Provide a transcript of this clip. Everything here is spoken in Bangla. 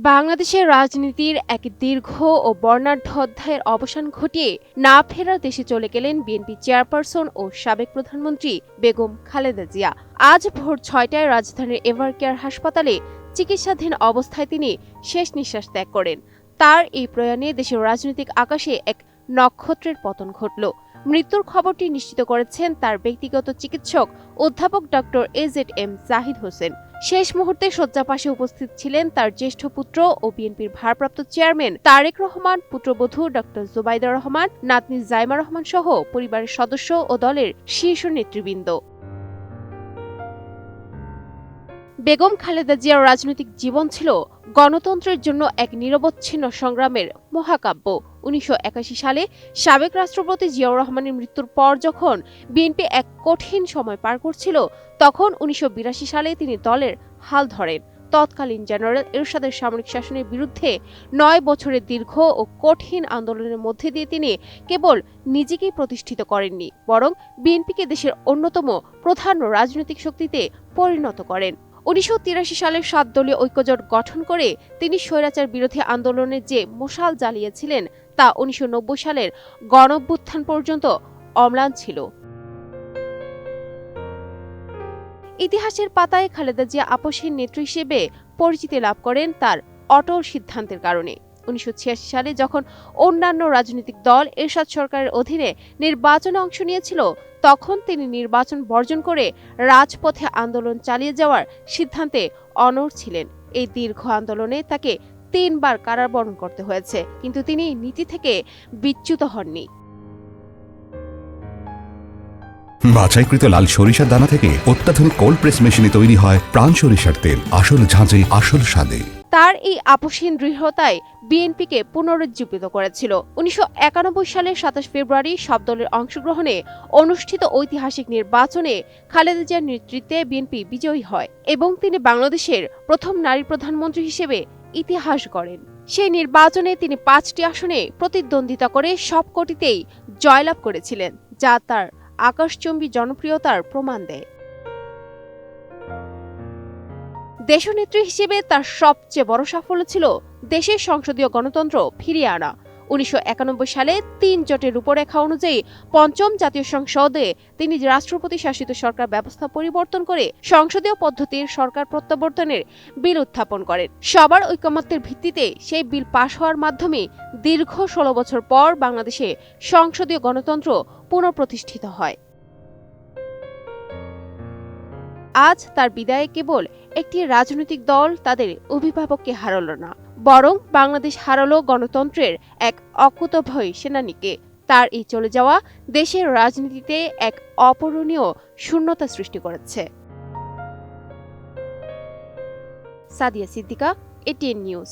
বাংলাদেশের রাজনীতির এক দীর্ঘ ও বর্ণাঢ্য অধ্যায়ের অবসান ঘটিয়ে না ফেরার দেশে চলে গেলেন বিএনপি চেয়ারপারসন ও সাবেক প্রধানমন্ত্রী বেগম খালেদা জিয়া। আজ ভোর ৬টায় রাজধানীর এভারকেয়ার হাসপাতালে চিকিৎসাধীন অবস্থায় তিনি শেষ নিঃশ্বাস ত্যাগ করেন। তার এই প্রয়াণে দেশের রাজনৈতিক আকাশে এক নক্ষত্রের পতন ঘটল। মৃত্যুর খবরটি নিশ্চিত করেছেন তার ব্যক্তিগত চিকিৎসক অধ্যাপক ডক্টর এজেড-এম জাহিদ হোসেন। শেষ মুহূর্তে শয্যাপাশে উপস্থিত ছিলেন তার জ্যেষ্ঠ পুত্র ও বিএনপির ভারপ্রাপ্ত চেয়ারম্যান তারেক রহমান, পুত্রবধূ ডক্টর জুবাইদা রহমান, নাতনি জাইমা রহমান সহ পরিবারের সদস্য ও দলের শীর্ষ নেতৃবৃন্দ। বেগম খালেদা জিয়ার রাজনৈতিক জীবন ছিল গণতন্ত্রের জন্য এক নিরবচ্ছিন্ন সংগ্রামের মহাকাব্য। ১৯৮১ সালে সাবেক রাষ্ট্রপতি জিয়াউর রহমানের মৃত্যুর পর যখন বিএনপি এক কঠিন সময় পার করছিল, তখন ১৯৮২ সালে তিনি দলের হাল ধরেন। তৎকালীন জেনারেল এরশাদের সামরিক শাসনের বিরুদ্ধে ৯ বছরের দীর্ঘ ও কঠিন আন্দোলনের মধ্যে দিয়ে তিনি কেবল নিজেকেই প্রতিষ্ঠিত করেননি, বরং বিএনপিকে দেশের অন্যতম প্রধান রাজনৈতিক শক্তিতে পরিণত করেন। ১৯৮৩ সালে ৭ দলীয় ঐক্যজোট গঠন করে তিনি স্বৈরাচার বিরোধী আন্দোলনের যে মশাল জ্বালিয়েছিলেন তা ১৯৯০ সালের গণঅভ্যুত্থান পর্যন্ত অম্লান ছিল। ইতিহাসের পাতায় খালেদা জিয়া আপসহীন নেত্রী হিসেবে পরিচিতি লাভ করেন তার অটল সিদ্ধান্তের কারণে। ১৯৮৬ সালে যখন অন্যান্য রাজনৈতিক দল এরশাদ সরকারের অধীনে নির্বাচনে অংশ নিয়েছিল, তখন তিনি নির্বাচন বর্জন করে রাজপথে আন্দোলন চালিয়ে যাওয়ার সিদ্ধান্তে অনড় ছিলেন। এই দীর্ঘ আন্দোলনে তাকে ৩ বার কারাবরণ করতে হয়েছে, কিন্তু তিনি নীতি থেকে বিচ্যুত হননি। বাছাইকৃত লাল সরিষার দানা থেকে অত্যাধুনিক কোল্ড প্রেস মেশিনে তৈরি হয় প্রাণ সরিষার তেল, আসল ঝাঁঝে আসল স্বাদে। তার এই আপসহীন দৃঢ়তায় বিএনপিকে পুনরুজ্জীবিত করেছিল। ১৯৯১ সালের ২৭ ফেব্রুয়ারি সব দলের অংশগ্রহণে অনুষ্ঠিত ঐতিহাসিক নির্বাচনে খালেদা জিয়ার নেতৃত্বে বিএনপি বিজয়ী হয় এবং তিনি বাংলাদেশের প্রথম নারী প্রধানমন্ত্রী হিসেবে ইতিহাস গড়েন। সেই নির্বাচনে তিনি ৫টি আসনে প্রতিদ্বন্দ্বিতা করে সবকটিতেই জয়লাভ করেছিলেন, যা তার আকাশচুম্বী জনপ্রিয়তার প্রমাণ দেয়। দেশনেত্রী হিসেবে তার সবচেয়ে বড় সাফল্য ছিল দেশের সংসদীয় গণতন্ত্র ফিরিয়ে আনা। ১৯৯১ সালে ৩ জোটের রূপরেখা অনুযায়ী পঞ্চম জাতীয় সংসদে তিনি রাষ্ট্রপতি শাসিত সরকার ব্যবস্থা পরিবর্তন করে সংসদীয় পদ্ধতির সরকার প্রত্যাবর্তনের বিল উত্থাপন করেন। সবার ঐকমত্যের ভিত্তিতে সেই বিল পাশ হওয়ার মাধ্যমে দীর্ঘ ১৬ বছর পর বাংলাদেশে সংসদীয় গণতন্ত্র পুনঃপ্রতিষ্ঠিত হয়। আজ তার বিদায়ে কেবল একটি রাজনৈতিক দল তাদের অভিভাবককে হারালো না, বরং বাংলাদেশ হারালো গণতন্ত্রের এক অকুতোভয় সেনানীকে। তার এই চলে যাওয়া দেশের রাজনীতিতে এক অপূরণীয় শূন্যতা সৃষ্টি করেছে। Sadia Siddika, ATN news.